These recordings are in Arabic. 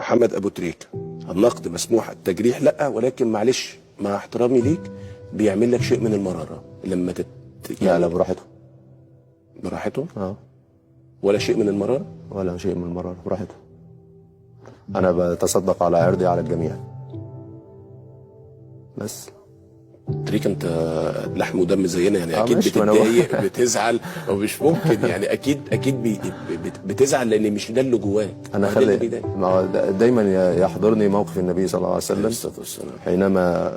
محمد ابو تريكه، النقد مسموح، التجريح لا، ولكن معلش مع احترامي ليك بيعمل لك شيء من المراره لما يعني لا براحته. براحته؟ ولا شيء من المراره؟ ولا شيء من المراره، براحته. انا بتصدق على عرضي على الجميع بس. تريكه انت لحم ودم زينا يعني، اكيد بتتضايق بتزعل، ومش ممكن يعني اكيد بتزعل لان مش ده اللي جواك. انا خلي دايما يحضرني موقف النبي صلى الله عليه وسلم حينما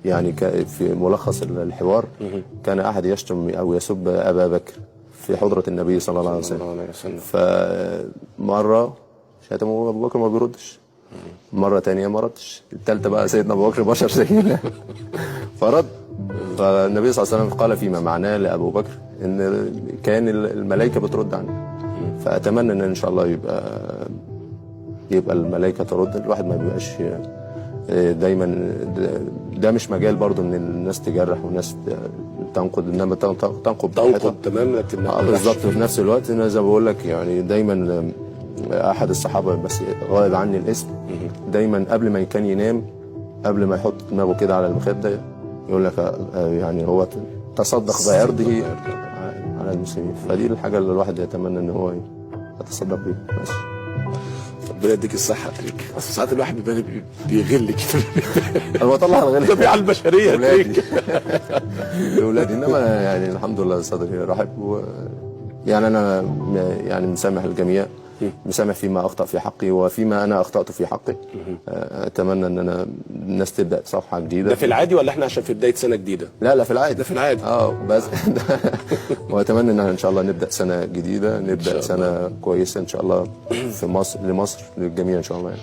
يعني في ملخص الحوار كان احد يشتم او يسب ابا بكر في حضره النبي صلى الله عليه وسلم. فمره شتمه ابو بكر ما بيردش، مرة تانية ما ردش، الثالثة بقى سيدنا أبو بكر بشر زينا فرد. فالنبي صلى الله عليه وسلم قال فيما معناه لأبو بكر إن كان الملائكة بترد عنه، فأتمنى إن شاء الله يبقى الملائكة ترد، الواحد ما بيبقاش دايما، ده مش مجال برضو إن الناس تجرح والناس تنقد، إنما تنقد تمام لكن بالظبط. في نفس الوقت أنا زي ما بقول لك يعني دايما احد الصحابه بس غائب عني الاسم، دايما قبل ما كان ينام، قبل ما يحط دماغه كده على المخده يقول لك يعني هو تصدق بعرضه على المسلمين. فدي الحاجه اللي الواحد يتمنى ان هو يتصدق بيها بس. ربنا يديك الصحه تريك. اصل ساعات الواحد بيغل كده انا بطلع الغل طبيعه البشريه تريك لاولادي، انما يعني الحمد لله صدري رحب يعني انا يعني مسامح الجميع، مسامح فيما اخطا في حقي وفيما انا اخطات في حقي. اتمنى ان انا الناس تبدا صفحه جديده. ده في العادي ولا احنا عشان في بدايه سنه جديده؟ لا في العادي. ده في العادي بس واتمنى ان شاء الله نبدا سنه جديده، نبدا سنه كويسه ان شاء الله في مصر، لمصر للجميع ان شاء الله يعني.